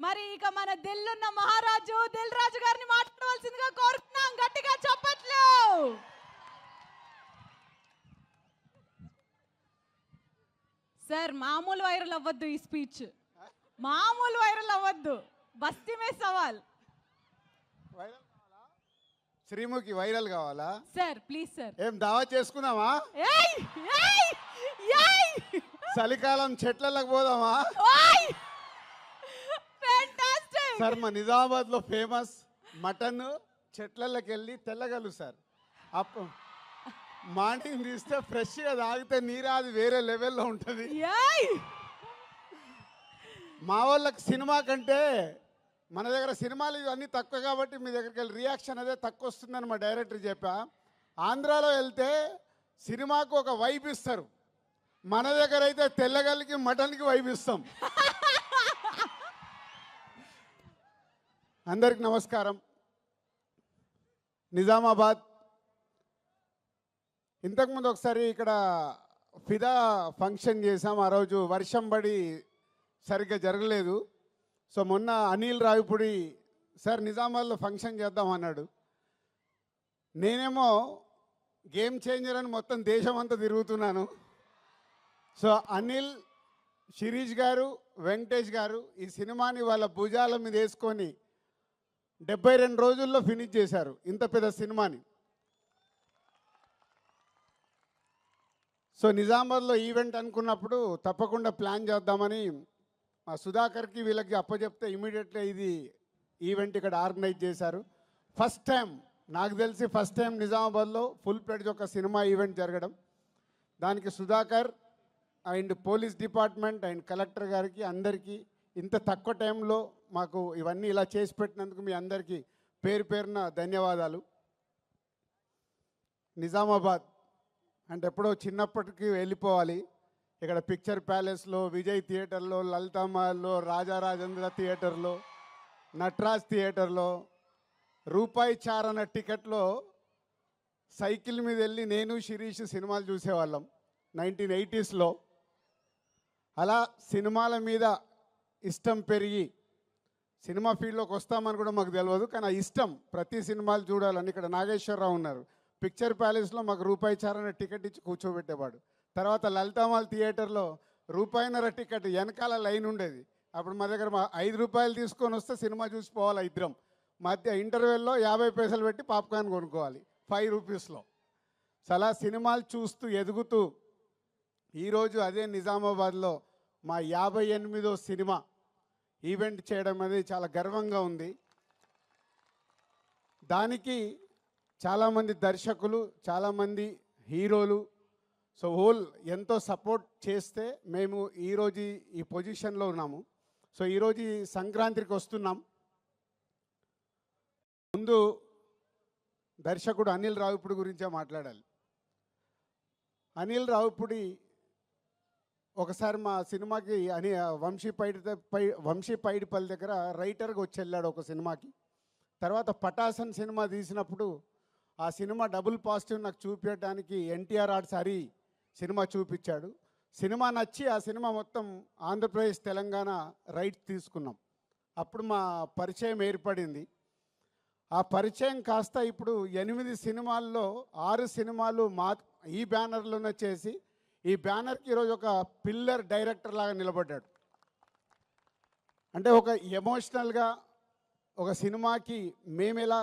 మరి ఇక మన దిల్లున్న మహారాజు దిల్ రాజు గారిని మాట్లాడవలసిందిగా కోరుతున్నాం. గట్టిగా చప్పట్లు. సార్ మామూలు వైరల్ అవ్వద్దు, ఈ స్పీచ్ మామూలు వైరల్ అవ్వద్దు. బస్తీ మే సవాల్. శ్రీముఖి వైరల్ కావాలా సార్? Please sir. ఏం దావా చేసుకుందామా? చలికాలం చెట్లకు పోదామా? సార్ మా నిజామాబాద్ లో ఫేమస్ మటన్ చెట్లకి వెళ్ళి తెల్లగలు సార్. అప్పు మార్నింగ్ తీస్తే ఫ్రెష్గా తాగితే నీరు అది వేరే లెవెల్లో ఉంటుంది. మా వాళ్ళకి సినిమా కంటే మన దగ్గర సినిమాలు ఇవన్నీ తక్కువ కాబట్టి మీ దగ్గరికి వెళ్ళి రియాక్షన్ అదే తక్కువ వస్తుందని మా డైరెక్టర్ చెప్పా. ఆంధ్రాలో వెళ్తే సినిమాకు ఒక వైబ్ ఇస్తారు, మన దగ్గర అయితే తెల్లగల్లికి మటన్కి వైబ్ ఇస్తాం. అందరికి నమస్కారం. నిజామాబాద్ ఇంతకుముందు ఒకసారి ఇక్కడ ఫిదా ఫంక్షన్ చేసాం. ఆ రోజు వర్షం పడి సరిగ్గా జరగలేదు. సో మొన్న అనిల్ రావిపూడి సార్ నిజామాబాద్లో ఫంక్షన్ చేద్దాం అన్నాడు. నేనేమో గేమ్ చేంజర్ అని మొత్తం దేశం అంతా తిరుగుతున్నాను. సో అనిల్, శిరీష్ గారు, వెంకటేష్ గారు ఈ సినిమాని వాళ్ళ భుజాల మీద వేసుకొని 72 రోజుల్లో ఫినిష్ చేశారు ఇంత పెద్ద సినిమాని. సో నిజామాబాద్లో ఈవెంట్ అనుకున్నప్పుడు తప్పకుండా ప్లాన్ చేద్దామని మా సుధాకర్కి వీళ్ళకి అప్పచెప్తే ఇమీడియట్గా ఇది ఈవెంట్ ఇక్కడ ఆర్గనైజ్ చేశారు. ఫస్ట్ టైం నాకు తెలిసి నిజామాబాద్లో ఫుల్ ప్లేడ్జ్ ఒక సినిమా ఈవెంట్ జరగడం. దానికి Sudhakar and police department and collector గారికి అందరికీ ఇంత తక్కువ టైంలో మాకు ఇవన్నీ ఇలా చేసి పెట్టినందుకు మీ అందరికీ పేరు పేరున ధన్యవాదాలు. నిజామాబాద్ అంటే ఎప్పుడో చిన్నప్పటికీ వెళ్ళిపోవాలి. ఇక్కడ పిక్చర్ ప్యాలెస్లో, విజయ్ థియేటర్లో, లలితామహల్లో, రాజారాజేంద్ర థియేటర్లో, నటరాజ్ థియేటర్లో రూపాయి చారణ టికెట్లో సైకిల్ మీద వెళ్ళి నేను శిరీష్ సినిమాలు చూసేవాళ్ళం 1980sలో. అలా సినిమాల మీద ఇష్టం పెరిగి సినిమా ఫీల్డ్లోకి వస్తామని కూడా మాకు తెలియదు, కానీ ఆ ఇష్టం ప్రతి సినిమాలు చూడాలని. ఇక్కడ నాగేశ్వరరావు ఉన్నారు, పిక్చర్ ప్యాలెస్లో మాకు రూపాయి చారణ టికెట్ ఇచ్చి కూర్చోబెట్టేవాడు. తర్వాత లలితామాల్ థియేటర్లో రూపాయిన్నర టికెట్ వెనకాల లైన్ ఉండేది. అప్పుడు మా దగ్గర 5 రూపాయలు తీసుకొని వస్తే సినిమా చూసిపోవాలి ఇద్దరం. మధ్య ఇంటర్వెల్లో 50 పైసలు పెట్టి పాప్కార్న్ కొనుక్కోవాలి 5 రూపీస్లో. చాలా సినిమాలు చూస్తూ ఎదుగుతూ ఈరోజు అదే నిజామాబాద్లో మా 58వ సినిమా ఈవెంట్ చేయడం అనేది చాలా గర్వంగా ఉంది. దానికి చాలామంది దర్శకులు, చాలామంది హీరోలు సో హోల్ ఎంతో సపోర్ట్ చేస్తే మేము ఈరోజు ఈ పొజిషన్లో ఉన్నాము. సో ఈరోజు ఈ సంక్రాంతికి వస్తున్నాం. ముందు దర్శకుడు అనిల్ రావిపూడి గురించే మాట్లాడాలి. అనిల్ రావిపూడి ఒకసారి మా సినిమాకి వంశీ పైడిపల్లి దగ్గర రైటర్గా వచ్చి వెళ్ళాడు ఒక సినిమాకి. తర్వాత పటాసన్ సినిమా తీసినప్పుడు ఆ సినిమా డబుల్ పాజిటివ్ నాకు చూపించడానికి ఎన్టీఆర్ ఆర్ట్స్ హరి సినిమా చూపించాడు. సినిమా నచ్చి ఆ సినిమా మొత్తం ఆంధ్రప్రదేశ్ తెలంగాణ రైట్స్ తీసుకున్నాం. అప్పుడు మా పరిచయం ఏర్పడింది. ఆ పరిచయం కాస్త ఇప్పుడు 8 సినిమాల్లో 6 సినిమాలు ఈ బ్యానర్లోనే చేసి ఈ బ్యానర్కి ఈరోజు ఒక పిల్లర్ డైరెక్టర్ లాగా నిలబడ్డాడు. అంటే ఒక ఎమోషనల్గా ఒక సినిమాకి మేము ఎలా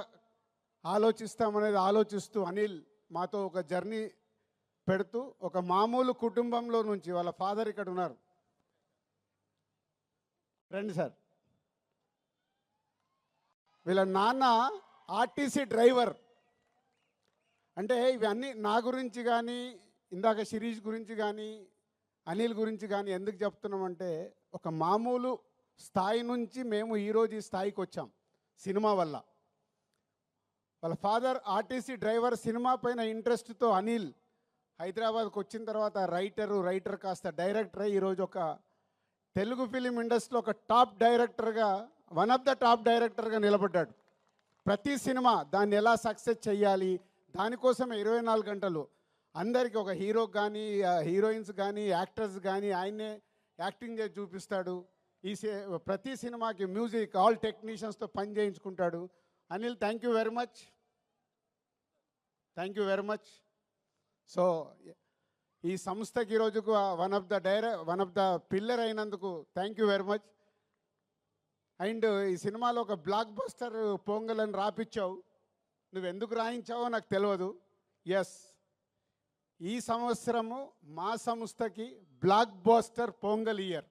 ఆలోచిస్తామనేది ఆలోచిస్తూ అనిల్ మాతో ఒక జర్నీ పెడుతూ ఒక మామూలు కుటుంబంలో నుంచి వాళ్ళ ఫాదర్ ఇక్కడ ఉన్నారు, రండి సార్. వీళ్ళ నాన్న ఆర్టీసీ డ్రైవర్. అంటే ఇవన్నీ నా గురించి కానీ, ఇందాక శిరీష్ గురించి కానీ, అనిల్ గురించి కానీ ఎందుకు చెప్తున్నామంటే ఒక మామూలు స్థాయి నుంచి మేము ఈరోజు ఈ స్థాయికి వచ్చాం సినిమా వల్ల. వాళ్ళ ఫాదర్ ఆర్టీసీ డ్రైవర్. సినిమా పైన ఇంట్రెస్ట్తో అనిల్ హైదరాబాద్కి వచ్చిన తర్వాత రైటర్ కాస్త డైరెక్టర్ అయ్యి ఈరోజు ఒక తెలుగు ఫిలిం ఇండస్ట్రీలో ఒక టాప్ డైరెక్టర్గా, వన్ ఆఫ్ ద టాప్ డైరెక్టర్గా నిలబడ్డాడు. ప్రతి సినిమా దాన్ని ఎలా సక్సెస్ చేయాలి దానికోసమే 24 గంటలు అందరికీ ఒక హీరోకి కానీ, హీరోయిన్స్ కానీ, యాక్టర్స్ కానీ ఆయన్నే యాక్టింగ్ చేసి చూపిస్తాడు. ప్రతి సినిమాకి మ్యూజిక్ ఆల్ టెక్నీషియన్స్తో పని చేయించుకుంటాడు. Anil, thank you very much, thank you very much. So ఈ సంస్థకి ఈరోజుకు వన్ ఆఫ్ ద పిల్లర్ అయినందుకు thank you very much. And ఈ సినిమాలో ఒక బ్లాక్ బస్టర్ పొంగల్ అని రాపిచ్చావు. నువ్వు ఎందుకు రాయించావో నాకు తెలియదు. ఎస్, ఈ సంవత్సరము మా సంస్థకి blockbuster Pongal year.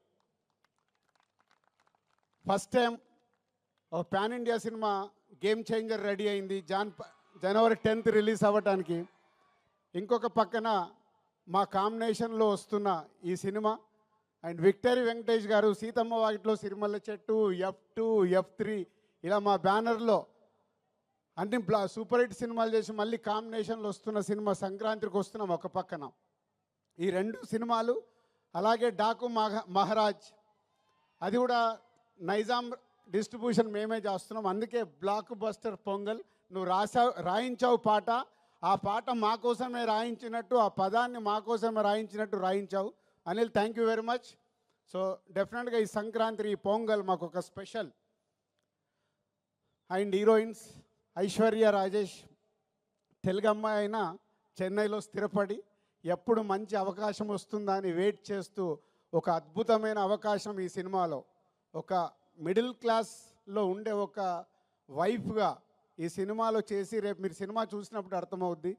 First time ఒక pan India cinema Game Changer ready అయింది జనవరి 10th రిలీజ్ అవ్వటానికి. ఇంకొక పక్కన మా కాంబినేషన్లో వస్తున్న ఈ సినిమా అండ్ విక్టరీ వెంకటేష్ గారు సీతమ్మ వాకిట్లో సిరిమల్ల చెట్టు, F2, F3 ఇలా మా బ్యానర్లో అన్ని సూపర్ హిట్ సినిమాలు చేసి మళ్ళీ కాంబినేషన్లో వస్తున్న సినిమా సంక్రాంతికి వస్తున్నాం ఒక పక్కన. ఈ 2 సినిమాలు, అలాగే డాకు మహారాజ్, అది కూడా నైజాం డిస్ట్రిబ్యూషన్ మేమే చేస్తున్నాం. అందుకే బ్లాక్ బస్టర్ పొంగల్. నువ్వు రాయించావు పాట, ఆ పాట మా కోసమే రాయించినట్టు, ఆ పదాన్ని మా కోసమే రాయించావు. Anil, thank you very much. So డెఫినెట్గా ఈ సంక్రాంతి, ఈ పొంగల్ మాకు ఒక special. And heroines Aishwarya Rajesh, Telugu అమ్మాయి అయినా చెన్నైలో స్థిరపడి ఎప్పుడు మంచి అవకాశం వస్తుందా అని వెయిట్ చేస్తూ ఒక అద్భుతమైన అవకాశం ఈ సినిమాలో ఒక మిడిల్ క్లాస్లో ఉండే ఒక వైఫ్గా ఈ సినిమాలో చేసి, రేపు మీరు సినిమా చూసినప్పుడు అర్థమవుద్ది,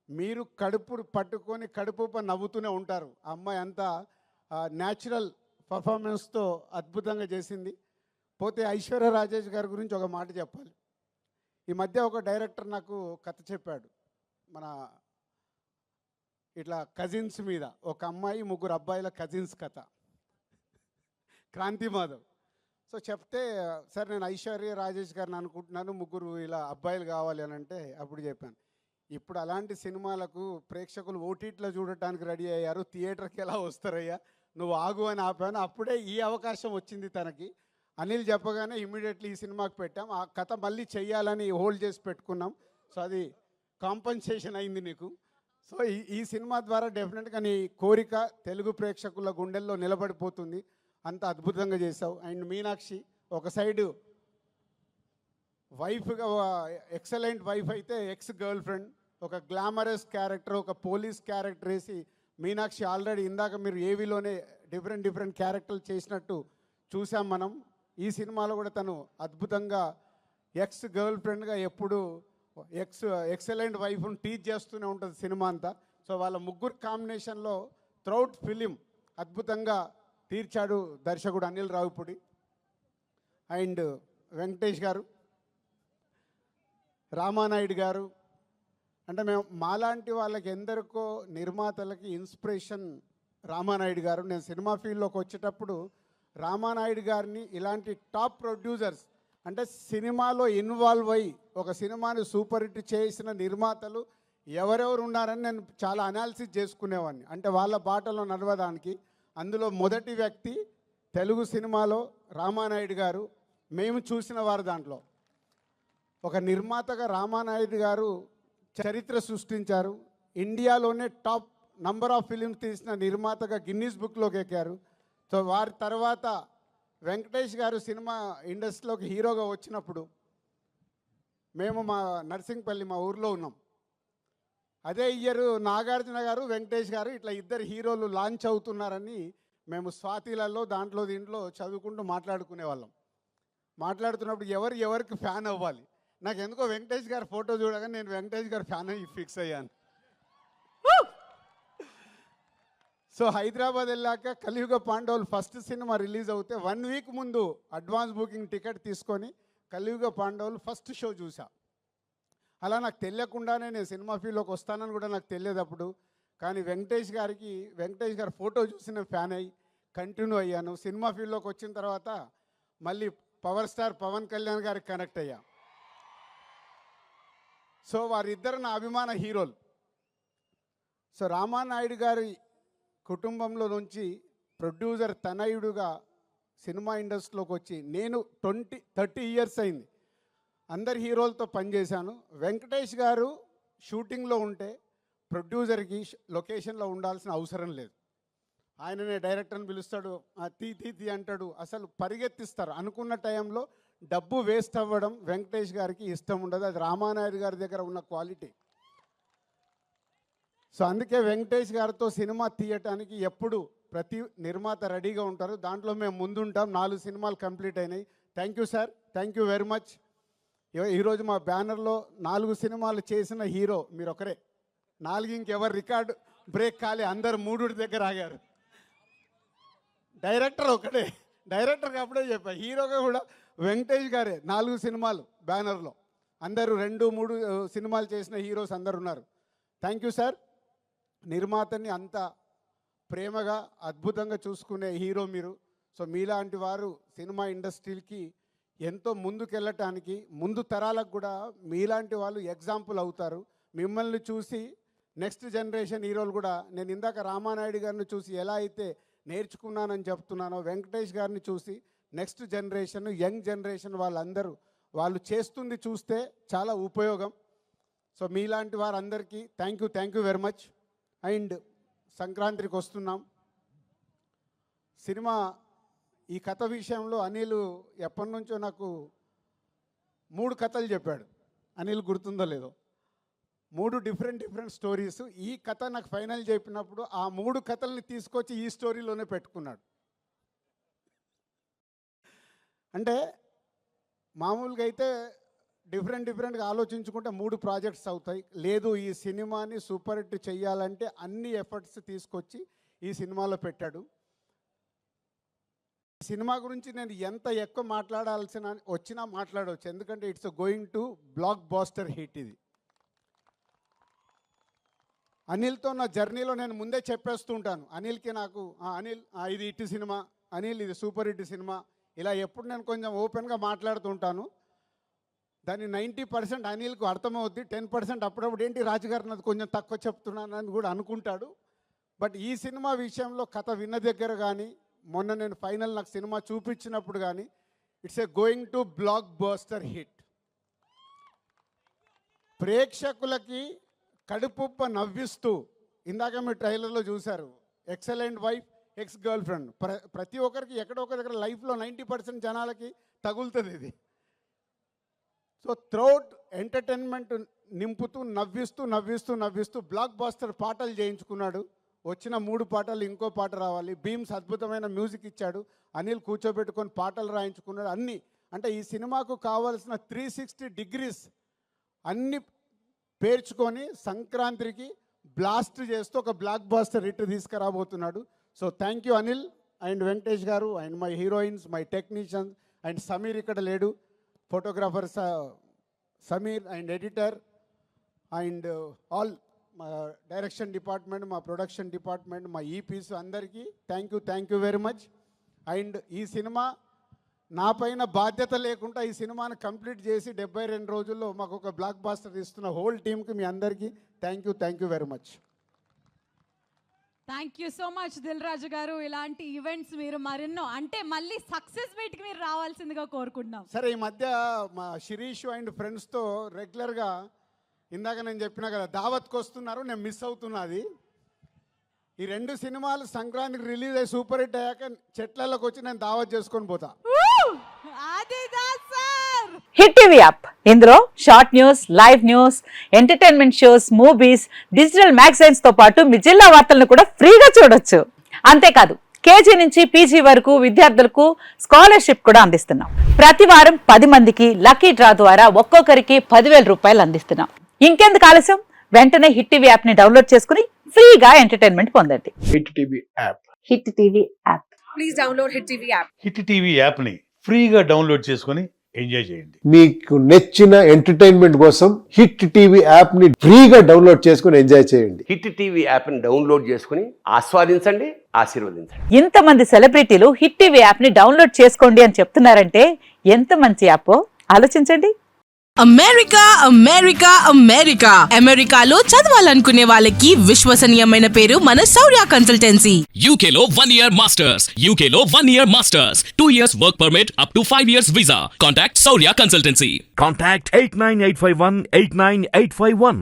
మీరు కడుపు పట్టుకొని కడుపు నవ్వుతూనే ఉంటారు. ఆ అమ్మాయి అంతా న్యాచురల్ పర్ఫార్మెన్స్తో అద్భుతంగా చేసింది. పోతే ఐశ్వర్య రాజేష్ గారి గురించి ఒక మాట చెప్పాలి. ఈ మధ్య ఒక డైరెక్టర్ నాకు కథ చెప్పాడు, మన ఇట్లా కజిన్స్ మీద, ఒక అమ్మాయి 3 అబ్బాయిల కజిన్స్ కథ, క్రాంతి మాధవ్. సో చెప్తే, సార్ నేను ఐశ్వర్య రాజేష్ గారిని అనుకుంటున్నాను, 3 ఇలా అబ్బాయిలు కావాలి అని అంటే అప్పుడు చెప్పాను, ఇప్పుడు అలాంటి సినిమాలకు ప్రేక్షకులు ఓటీటీలో చూడటానికి రెడీ అయ్యారు, థియేటర్కి ఎలా వస్తారయ్యా, నువ్వు ఆగు అని ఆపాను. అప్పుడే ఈ అవకాశం వచ్చింది తనకి. అనిల్ చెప్పగానే ఇమీడియట్లీ ఈ సినిమాకి పెట్టాం. ఆ కథ మళ్ళీ చెయ్యాలని హోల్డ్ చేసి పెట్టుకున్నాం. సో అది కాంపన్సేషన్ అయింది నీకు. సో ఈ సినిమా ద్వారా డెఫినెట్గా నీ కోరిక తెలుగు ప్రేక్షకుల గుండెల్లో నిలబడిపోతుంది. అంత అద్భుతంగా చేసావు. అండ్ మీనాక్షి ఒక సైడు వైఫ్గా, ఎక్సలెంట్ వైఫ్ అయితే ఎక్స్ గర్ల్ ఫ్రెండ్, ఒక గ్లామరస్ క్యారెక్టర్, ఒక పోలీస్ క్యారెక్టర్ వేసి మీనాక్షి ఆల్రెడీ ఇందాక మీరు ఏవీలోనే డిఫరెంట్ క్యారెక్టర్లు చేసినట్టు చూసాం మనం. ఈ సినిమాలో కూడా తను అద్భుతంగా ఎక్స్ గర్ల్ ఫ్రెండ్గా ఎప్పుడు ఎక్సలెంట్ వైఫ్ను టీచ్ చేస్తూనే ఉంటుంది సినిమా అంతా. సో వాళ్ళ 3 కాంబినేషన్లో త్రౌట్ ఫిలిం అద్భుతంగా తీర్చాడు దర్శకుడు అనిల్ రావిపూడి. అండ్ వెంకటేష్ గారు, రామానాయుడు గారు, అంటే మేము మాలాంటి వాళ్ళకి ఎందరికో నిర్మాతలకి ఇన్స్పిరేషన్ రామానాయుడు గారు. నేను సినిమా ఫీల్డ్లోకి వచ్చేటప్పుడు రామానాయుడు గారిని ఇలాంటి టాప్ ప్రొడ్యూసర్స్, అంటే సినిమాలో ఇన్వాల్వ్ అయ్యి ఒక సినిమాని సూపర్ హిట్ చేసిన నిర్మాతలు ఎవరెవరు ఉన్నారని నేను చాలా అనాలిసిస్ చేసుకునేవాడిని, అంటే వాళ్ళ బాటలో నడవడానికి. అందులో మొదటి వ్యక్తి తెలుగు సినిమాలో రామానాయుడు గారు. మేము చూసిన వారు దాంట్లో ఒక నిర్మాతగా రామానాయుడు గారు చరిత్ర సృష్టించారు. ఇండియాలోనే టాప్ నంబర్ ఆఫ్ ఫిలిమ్స్ తీసిన నిర్మాతగా గిన్నీస్ బుక్లోకి ఎక్కారు. సో వారి తర్వాత వెంకటేష్ గారు సినిమా ఇండస్ట్రీలోకి హీరోగా వచ్చినప్పుడు మేము మా నర్సింగ్పల్లి, మా ఊర్లో ఉన్నాం. అదే ఇయర్ నాగార్జున గారు, వెంకటేష్ గారు ఇట్లా 2 హీరోలు లాంచ్ అవుతున్నారని మేము స్వాతిలలో దీంట్లో చదువుకుంటూ మాట్లాడుకునేవాళ్ళం. మాట్లాడుతున్నప్పుడు ఎవరికి ఫ్యాన్ అవ్వాలి, నాకు ఎందుకో వెంకటేష్ గారి ఫోటో చూడగానే నేను వెంకటేష్ గారి ఫ్యాన్ అయ్యి ఫిక్స్ అయ్యాను. సో హైదరాబాద్ వెళ్ళాక కలియుగ పాండవులు ఫస్ట్ సినిమా రిలీజ్ అవుతే 1 వీక్ ముందు అడ్వాన్స్ బుకింగ్ టికెట్ తీసుకొని కలియుగ పాండవులు ఫస్ట్ షో చూసా. అలా నాకు తెలియకుండానే నేను సినిమా ఫీల్డ్లోకి వస్తానని కూడా నాకు తెలియదు అప్పుడు. కానీ వెంకటేష్ గారి ఫోటో చూసి నేను ఫ్యాన్ అయ్యి కంటిన్యూ అయ్యాను. సినిమా ఫీల్డ్లోకి వచ్చిన తర్వాత మళ్ళీ పవర్ స్టార్ పవన్ కళ్యాణ్ గారికి కనెక్ట్ అయ్యా. సో వారిద్దరు నా అభిమాన హీరోలు. సో రామానాయుడు గారి కుటుంబంలో నుంచి ప్రొడ్యూసర్ తనయుడుగా సినిమా ఇండస్ట్రీలోకి వచ్చి నేను 30 ఇయర్స్ అయింది. అందరి హీరోలతో పనిచేశాను. వెంకటేష్ గారు షూటింగ్లో ఉంటే ప్రొడ్యూసర్కి లొకేషన్లో ఉండాల్సిన అవసరం లేదు. ఆయననే డైరెక్టర్ని పిలుస్తాడు, తీ తీ తీ అంటాడు, అసలు పరిగెత్తిస్తారు. అనుకున్న టైంలో డబ్బు వేస్ట్ అవ్వడం వెంకటేష్ గారికి ఇష్టం ఉండదు. అది రామానాయుడు గారి దగ్గర ఉన్న క్వాలిటీ. సో అందుకే వెంకటేష్ గారితో సినిమా తీయటానికి ఎప్పుడు ప్రతి నిర్మాత రెడీగా ఉంటారు. దాంట్లో మేము ముందుంటాం. 4 సినిమాలు కంప్లీట్ అయినాయి. Thank you sir, thank you very much. ఈరోజు మా బ్యానర్లో 4 సినిమాలు చేసిన హీరో మీరు ఒకరే. 4 ఇంకెవరు రికార్డు బ్రేక్ కాలే, అందరు 3 దగ్గర ఆగారు. డైరెక్టర్ ఒకటే, డైరెక్టర్కి అప్పుడే చెప్పా, హీరోగా కూడా వెంకటేష్ గారే. 4 సినిమాలు బ్యానర్లో, అందరూ 2-3 సినిమాలు చేసిన హీరోస్ అందరు ఉన్నారు. Thank you sir. నిర్మాతని అంత ప్రేమగా అద్భుతంగా చూసుకునే హీరో మీరు. సో మీలాంటి వారు సినిమా ఇండస్ట్రీకి ఎంతో ముందుకెళ్ళటానికి, ముందు తరాలకు కూడా మీలాంటి వాళ్ళు ఎగ్జాంపుల్ అవుతారు. మిమ్మల్ని చూసి నెక్స్ట్ జనరేషన్ హీరోలు కూడా, నేను ఇందాక రామానాయుడు గారిని చూసి ఎలా అయితే నేర్చుకున్నానని చెప్తున్నానో, వెంకటేష్ గారిని చూసి నెక్స్ట్ జనరేషన్, యంగ్ జనరేషన్ వాళ్ళందరూ వాళ్ళు చేస్తుంది చూస్తే చాలా ఉపయోగం. సో మీలాంటి వారందరికీ thank you very much. And సంక్రాంతికి వస్తున్నాం. సినిమా ఈ కథ విషయంలో అనిల్ ఎప్పటి నుంచో నాకు 3 కథలు చెప్పాడు. అనిల్ గుర్తుందో లేదో, 3 డిఫరెంట్ స్టోరీస్. ఈ కథ నాకు ఫైనల్ చెప్పినప్పుడు ఆ 3 కథల్ని తీసుకొచ్చి ఈ స్టోరీలోనే పెట్టుకున్నాడు. అంటే మామూలుగా అయితే డిఫరెంట్గా ఆలోచించుకుంటే 3 ప్రాజెక్ట్స్ అవుతాయి. లేదు, ఈ సినిమాని సూపర్ హిట్ చెయ్యాలంటే అన్ని ఎఫర్ట్స్ తీసుకొచ్చి ఈ సినిమాలో పెట్టాడు. సినిమా గురించి నేను ఎంత ఎక్కువ వచ్చినా మాట్లాడవచ్చు, ఎందుకంటే it's going to blockbuster hit. ఇది అనిల్తో నా జర్నీలో నేను ముందే చెప్పేస్తూ ఉంటాను. అనిల్కి నాకు అనిల్ ఇది హిట్ సినిమా, అనిల్ ఇది సూపర్ హిట్ సినిమా, ఇలా ఎప్పుడు నేను కొంచెం ఓపెన్గా మాట్లాడుతూ ఉంటాను. దాన్ని 90% అనిల్కు అర్థమవుద్ది. 10% అప్పుడప్పుడు ఏంటి రాజుగారు నాది కొంచెం తక్కువ చెప్తున్నానని కూడా అనుకుంటాడు. బట్ ఈ సినిమా విషయంలో కథ విన్న దగ్గర కానీ, మొన్న నేను ఫైనల్ నాకు సినిమా చూపించినప్పుడు కానీ, it's going to block buster hit. ప్రేక్షకులకి కడుపుప్ప నవ్విస్తూ, ఇందాక మీరు ట్రైలర్లో చూశారు, excellent wife, ex girl friend. ప్రతి ఒక్కరికి ఎక్కడో ఒక దగ్గర లైఫ్లో 90% జనాలకి తగులుతుంది ఇది. సో త్రౌట్ ఎంటర్టైన్మెంట్ నింపుతూ నవ్విస్తూ బ్లాక్ బాస్టర్ పాటలు చేయించుకున్నాడు. వచ్చిన 3 పాటలు ఇంకో పాట రావాలి. బీమ్స్ అద్భుతమైన మ్యూజిక్ ఇచ్చాడు. అనిల్ కూర్చోబెట్టుకొని పాటలు రాయించుకున్నాడు. అన్నీ అంటే ఈ సినిమాకు కావాల్సిన 360 డిగ్రీస్ అన్నీ పేర్చుకొని సంక్రాంతికి బ్లాస్ట్ చేస్తూ ఒక బ్లాక్ బాస్టర్ హిట్ తీసుకురాబోతున్నాడు. So thank you Anil and Venkatesh garu and my heroines, my technicians and Sameer ఇక్కడ లేడు, photographer Sameer and editor and all మా డైరెక్షన్ డిపార్ట్మెంట్, మా ప్రొడక్షన్ డిపార్ట్మెంట్, మా ఈపీస్ అందరికీ thank you very much. And ఈ సినిమా నా పైన బాధ్యత లేకుండా ఈ సినిమాను కంప్లీట్ చేసి 72 రోజుల్లో మాకు ఒక బ్లాక్ బాస్టర్ ఇస్తున్న హోల్ టీమ్కి మీ అందరికీ thank you very much. Thank you so much Dil Raju garu. ఇలాంటి ఈవెంట్స్ మీరు మరెన్నో, అంటే మళ్ళీ సక్సెస్ మీట్కి మీరు రావాల్సిందిగా కోరుకుంటున్నాం. సరే, ఈ మధ్య మా శిరీష్ అండ్ ఫ్రెండ్స్తో రెగ్యులర్గా, ఇందాక నేను చెప్పినా కదా, దావత్కి వస్తున్నారు, నేను మిస్ అవుతున్నది. ఈ 2 సినిమాలు సంక్రాంతికి రిలీజ్ అయ్యి సూపర్ హిట్ అయ్యాక చెట్లలోకి వచ్చి నేను దావత్ చేసుకొని పోతా. హిట్ టీవీ యాప్, ఇందులో short news, live news, entertainment shows, movies, digital magazines తో పాటు మీ జిల్లా వార్తలను కూడా ఫ్రీగా చూడొచ్చు. అంతేకాదు, కేజీ నుంచి పీజీ వరకు విద్యార్థులకు స్కాలర్షిప్ కూడా అందిస్తున్నాం. ప్రతి వారం 10 మందికి లక్కీ డ్రా ద్వారా ఒక్కొక్కరికి 10,000 రూపాయలు అందిస్తున్నాం. ఇంకెందుకు ఆలస్యం, వెంటనే హిట్ టీవీ యాప్ ని డౌన్లోడ్ చేసుకుని ఫ్రీగా ఎంటర్టైన్మెంట్ పొందండి. Hit TV app. Hit TV app. Please download hit TV app. Hit TV app ని ఫ్రీగా డౌన్లోడ్ చేసుకుని ఎంజాయ్ చేయండి. మీకు నచ్చిన ఎంటర్టైన్మెంట్ కోసం హిట్ టీవీ యాప్ ని ఫ్రీగా డౌన్లోడ్ చేసుకుని ఎంజాయ్ చేయండి. హిట్ టీవీ యాప్ ని డౌన్లోడ్ చేసుకుని ఆస్వాదించండి, ఆశీర్వదించండి. ఇంతమంది సెలబ్రిటీలు హిట్ టీవీ యాప్ ని డౌన్లోడ్ చేసుకోండి అని చెప్తున్నారంటే ఎంత మంచి యాప్ ఆలోచించండి. అమెరికా అమెరికాలో చదవాలనుకునే వాళ్ళకి విశ్వసనీయమైన పేరు మన శౌర్య కన్సల్టెన్సీ. UK లో 1 year masters, UK లో 1 year masters, 2 years work permit up to 5 years visa. Contact Saurya Consultancy. Contact 89851 89851.